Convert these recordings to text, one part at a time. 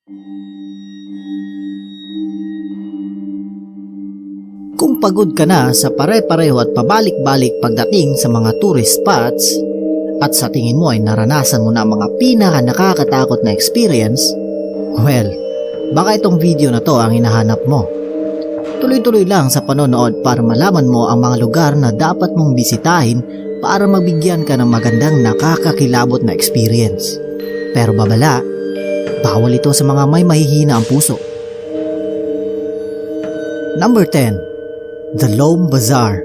Kung pagod ka na sa pare-pareho at pabalik-balik pagdating sa mga tourist spots at sa tingin mo ay naranasan mo na ang mga pinaka nakakatakot na experience, well, baka itong video na to ang hinahanap mo. Tuloy-tuloy lang sa panonood para malaman mo ang mga lugar na dapat mong bisitahin para magbigyan ka ng magandang nakakakilabot na experience. Pero babala, bawal ito sa mga may mahihina ang puso. Number 10. The Lome Bazaar.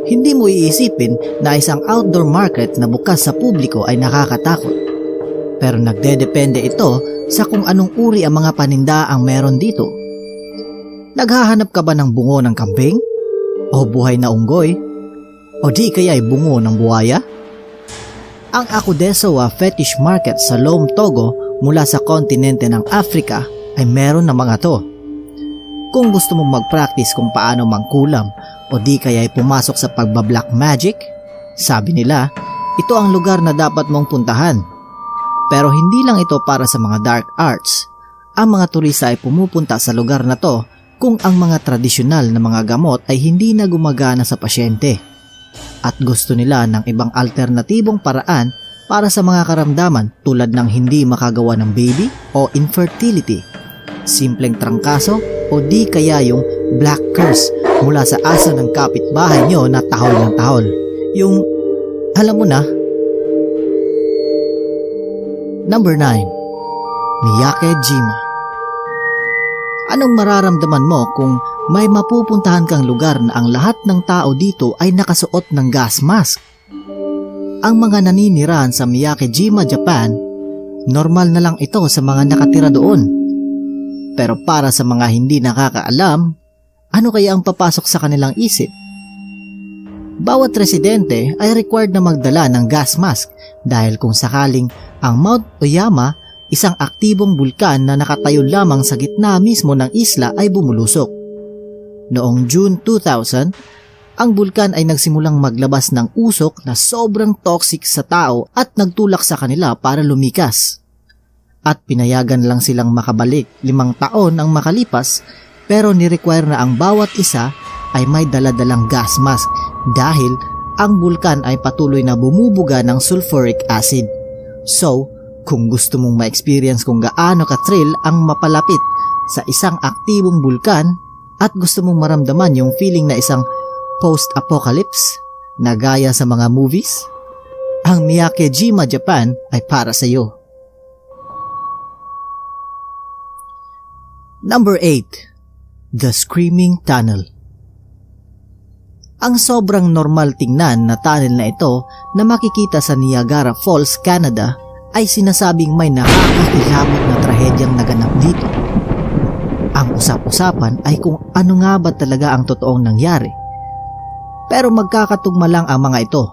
Hindi mo iisipin na isang outdoor market na bukas sa publiko ay nakakatakot. Pero nagdedepende ito sa kung anong uri ang mga paninda ang meron dito. Naghahanap ka ba ng bungo ng kambing? O buhay na unggoy? O di kaya ay bungo ng buhaya? Ang Akudesowa Fetish Market sa Lome, Togo mula sa kontinente ng Africa ay meron ng mga to. Kung gusto mong mag-practice kung paano mangkulam o di kaya ay pumasok sa pagba-black magic, sabi nila, ito ang lugar na dapat mong puntahan. Pero hindi lang ito para sa mga dark arts. Ang mga turista ay pumupunta sa lugar na to kung ang mga tradisyonal na mga gamot ay hindi na gumagana sa pasyente. At gusto nila ng ibang alternatibong paraan para sa mga karamdaman tulad ng hindi makagawa ng baby o infertility, simpleng trangkaso o di kaya yung black curse mula sa aso ng kapitbahay nyo na tahol ng tahol. Yung, alam mo na. Number 9. Miyake-jima. Anong mararamdaman mo kung may mapupuntahan kang lugar na ang lahat ng tao dito ay nakasuot ng gas mask? Ang mga naninirahan sa Miyake-jima, Japan, normal na lang ito sa mga nakatira doon. Pero para sa mga hindi nakakaalam, ano kaya ang papasok sa kanilang isip? Bawat residente ay required na magdala ng gas mask dahil kung sakaling ang Mount Oyama, isang aktibong bulkan na nakatayo lamang sa gitna mismo ng isla ay bumulusok. Noong June 2000, ang bulkan ay nagsimulang maglabas ng usok na sobrang toxic sa tao at nagtulak sa kanila para lumikas. At pinayagan lang silang makabalik 5 taon ang makalipas pero ni-require na ang bawat isa ay may daladalang gas mask dahil ang bulkan ay patuloy na bumubuga ng sulfuric acid. So, kung gusto mong ma-experience kung gaano ka-thrill ang mapalapit sa isang aktibong bulkan at gusto mong maramdaman yung feeling na isang post-apocalypse na gaya sa mga movies, ang Miyake-jima, Japan ay para sa iyo. Number 8. The Screaming Tunnel. Ang sobrang normal tingnan na tunnel na ito na makikita sa Niagara Falls, Canada ay sinasabing may nakakakilabot na trahedyang naganap dito. Ang usap-usapan ay kung ano nga ba talaga ang totoong nangyari. Pero magkakatugma lang ang mga ito.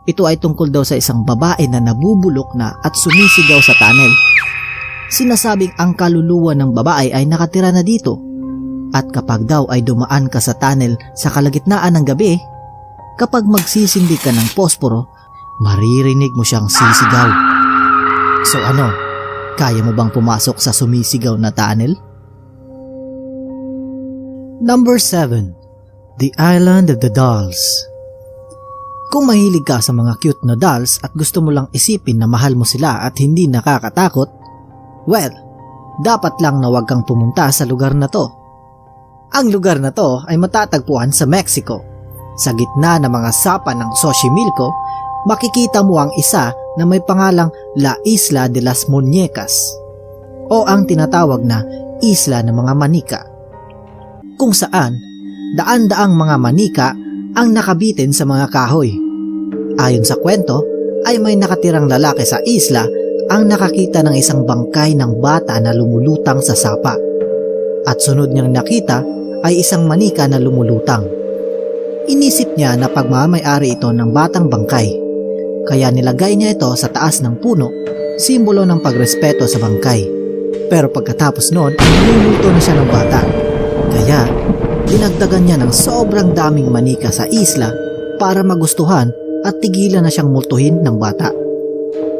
Ito ay tungkol daw sa isang babae na nabubulok na at sumisigaw sa tunnel. Sinasabing ang kaluluwa ng babae ay nakatira na dito at kapag daw ay dumaan ka sa tunnel sa kalagitnaan ng gabi, kapag magsisindi ka ng posporo, maririnig mo siyang sisigaw. So ano, kaya mo bang pumasok sa sumisigaw na tunnel? Number 7. The Island of the Dolls. Kung mahilig ka sa mga cute na dolls at gusto mo lang isipin na mahal mo sila at hindi nakakatakot, well, dapat lang na huwag kang pumunta sa lugar na to. Ang lugar na to ay matatagpuan sa Mexico. Sa gitna ng mga sapa ng Xochimilco, makikita mo ang isa na may pangalang La Isla de las Muñecas o ang tinatawag na Isla ng mga Manika, kung saan daan-daang mga manika ang nakabitin sa mga kahoy. Ayon sa kwento, ay may nakatirang lalaki sa isla ang nakakita ng isang bangkay ng bata na lumulutang sa sapa. At sunod niyang nakita ay isang manika na lumulutang. Inisip niya na pagmamay-ari ito ng batang bangkay. Kaya nilagay niya ito sa taas ng puno, simbolo ng pagrespeto sa bangkay. Pero pagkatapos noon, lumulto na siya ng bata. Kaya dinagdagan niya ng sobrang daming manika sa isla para magustuhan at tigilan na siyang multuhin ng bata.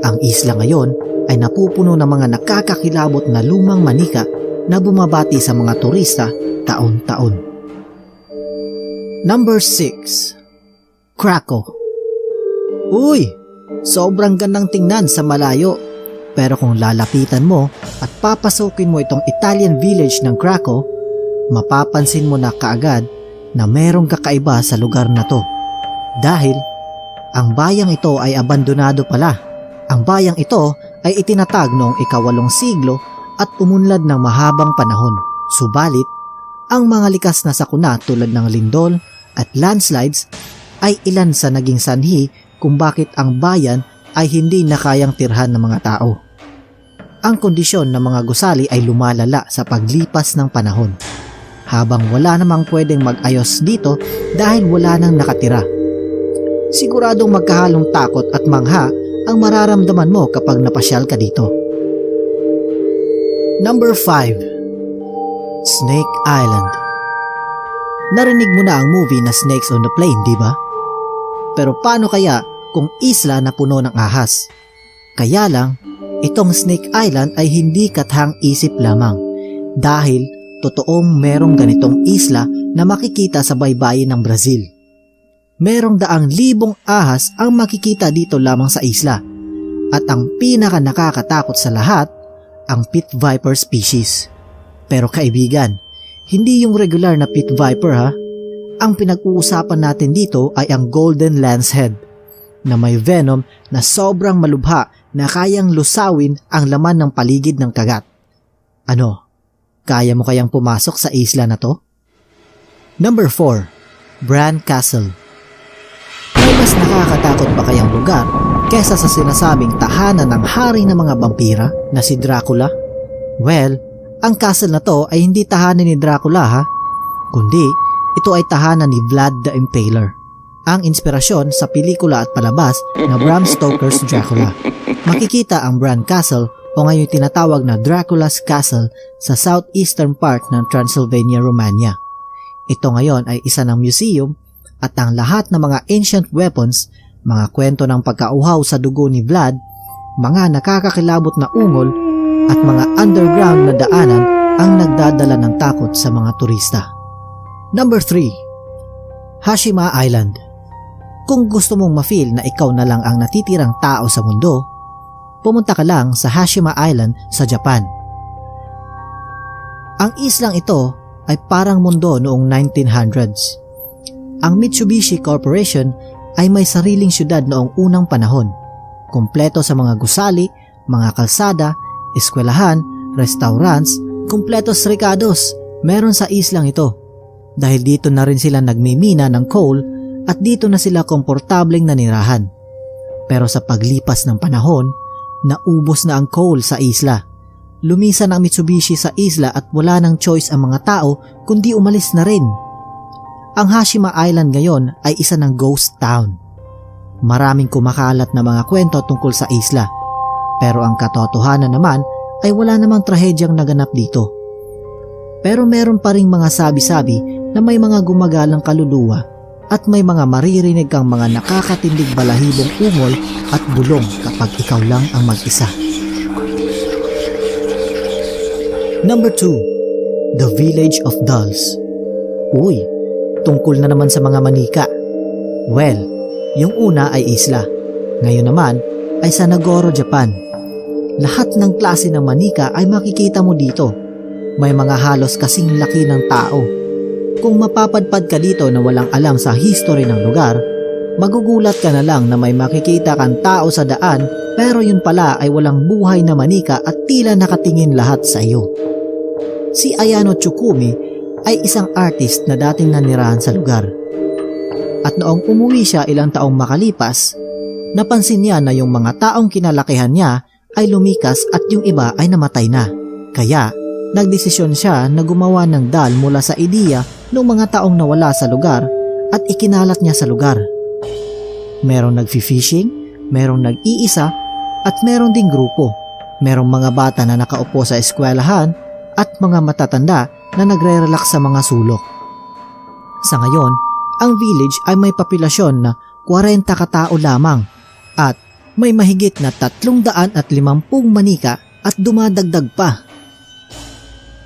Ang isla ngayon ay napupuno ng mga nakakakilabot na lumang manika na bumabati sa mga turista taon-taon. Number 6. Krakow. Uy! Sobrang gandang tingnan sa malayo. Pero kung lalapitan mo at papasukin mo itong Italian village ng Krakow, mapapansin mo na kaagad na merong kakaiba sa lugar na to. Dahil ang bayang ito ay abandonado pala. Ang bayang ito ay itinatag noong ika-8 siglo at umunlad ng mahabang panahon. Subalit, ang mga likas na sakuna tulad ng lindol at landslides ay ilan sa naging sanhi kung bakit ang bayan ay hindi na kayang tirhan ng mga tao. Ang kondisyon ng mga gusali ay lumalala sa paglipas ng panahon, habang wala namang pwedeng mag-ayos dito dahil wala nang nakatira. Siguradong magkahalong takot at mangha ang mararamdaman mo kapag napasyal ka dito. Number 5. Snake Island. Narinig mo na ang movie na Snakes on the Plane, di ba? Pero paano kaya kung isla na puno ng ahas? Kaya lang, itong Snake Island ay hindi kathang isip lamang dahil totoong merong ganitong isla na makikita sa baybayin ng Brazil. Merong daang libong ahas ang makikita dito lamang sa isla at ang pinaka nakakatakot sa lahat, ang pit viper species. Pero kaibigan, hindi yung regular na pit viper ha. Ang pinag-uusapan natin dito ay ang golden lancehead na may venom na sobrang malubha na kayang lusawin ang laman ng paligid ng kagat. Ano? Kaya mo kayang pumasok sa isla na to? Number 4. Bran Castle. May mas nakakatakot pa kayang lugar kesa sa sinasabing tahanan ng hari ng mga vampira na si Dracula? Well, ang castle na to ay hindi tahanan ni Dracula ha, kundi ito ay tahanan ni Vlad the Impaler, ang inspirasyon sa pelikula at palabas na Bram Stoker's Dracula. Makikita ang Bran Castle o ngayon tinatawag na Dracula's Castle sa southeastern part ng Transylvania, Romania. Ito ngayon ay isa ng museum at ang lahat ng mga ancient weapons, mga kwento ng pagkauhaw sa dugo ni Vlad, mga nakakakilabot na ungol at mga underground na daanan ang nagdadala ng takot sa mga turista. Number 3. Hashima Island. Kung gusto mong ma-feel na ikaw na lang ang natitirang tao sa mundo, pumunta ka lang sa Hashima Island sa Japan. Ang islang ito ay parang mundo noong 1900s. Ang Mitsubishi Corporation ay may sariling syudad noong unang panahon, kumpleto sa mga gusali, mga kalsada, eskwelahan, restaurants, kumpletos ricados meron sa islang ito. Dahil dito na rin sila nagmimina ng coal at dito na sila komportableng nanirahan. Pero sa paglipas ng panahon, naubos na ang coal sa isla. Lumisan ang Mitsubishi sa isla at wala nang choice ang mga tao kundi umalis na rin. Ang Hashima Island ngayon ay isa ng ghost town. Maraming kumakalat na mga kwento tungkol sa isla. Pero ang katotohanan naman ay wala namang trahedyang naganap dito. Pero meron pa ring mga sabi-sabi na may mga gumagalang kaluluwa at may mga maririnig kang mga nakakatindig balahibong ungol at bulong kapag ikaw lang ang mag-isa. Number 2. The Village of Dolls. Uy, tungkol na naman sa mga manika. Well, yung una ay isla. Ngayon naman ay sa Nagoro, Japan. Lahat ng klase ng manika ay makikita mo dito. May mga halos kasing laki ng tao. Kung mapapadpad ka dito na walang alam sa history ng lugar, magugulat ka na lang na may makikita kang tao sa daan pero yun pala ay walang buhay na manika at tila nakatingin lahat sa iyo. Si Ayano Tsukumi ay isang artist na dating nanirahan sa lugar. At noong umuwi siya ilang taong makalipas, napansin niya na yung mga taong kinalakihan niya ay lumikas at yung iba ay namatay na. Kaya, nagdesisyon siya na gumawa ng doll mula sa ideya ng mga taong nawala sa lugar at ikinalat niya sa lugar. Merong nagfi-fishing, merong nag-iisa at meron ding grupo. Merong mga bata na nakaupo sa eskwelahan at mga matatanda na nagre-relax sa mga sulok. Sa ngayon, ang village ay may populasyon na 40 katao lamang at May mahigit na 350 manika at dumadagdag pa.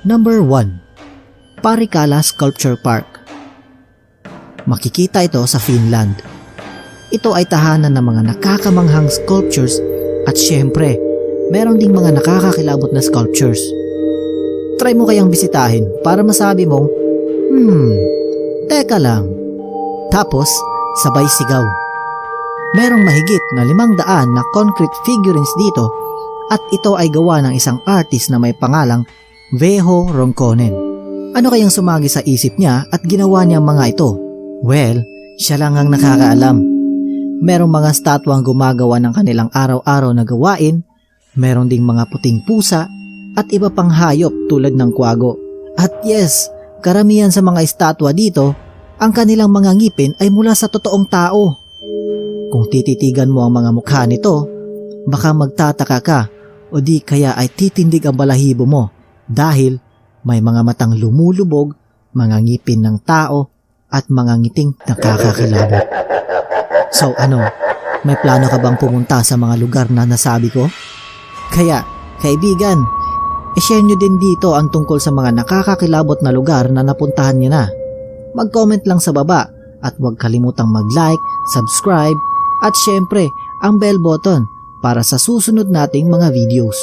Number 1. Parikala Sculpture Park. Makikita ito sa Finland. Ito ay tahanan ng mga nakakamanghang sculptures at syempre, meron ding mga nakakakilabot na sculptures. Try mo kayang bisitahin para masabi mong, teka lang. Tapos, sabay sigaw. Merong mahigit na 500 na concrete figurines dito at ito ay gawa ng isang artist na may pangalang Veho Ronkonen. Ano kayang sumagi sa isip niya at ginawa niya mga ito? Well, siya lang ang nakakaalam. Merong mga statwang gumagawa ng kanilang araw-araw na gawain, meron ding mga puting pusa at iba pang hayop tulad ng kwago. At yes, karamihan sa mga estatwa dito, ang kanilang mga ngipin ay mula sa totoong tao. Kung tititigan mo ang mga mukha nito, baka magtataka ka o di kaya ay titindig ang balahibo mo dahil may mga matang lumulubog, mga ngipin ng tao at mga ngiting nakakakilabot. So ano, may plano ka bang pumunta sa mga lugar na nasabi ko? Kaya, kaibigan, i-share nyo din dito ang tungkol sa mga nakakakilabot na lugar na napuntahan nyo na. Mag-comment lang sa baba at huwag kalimutang mag-like, subscribe, at syempre ang bell button para sa susunod nating mga videos.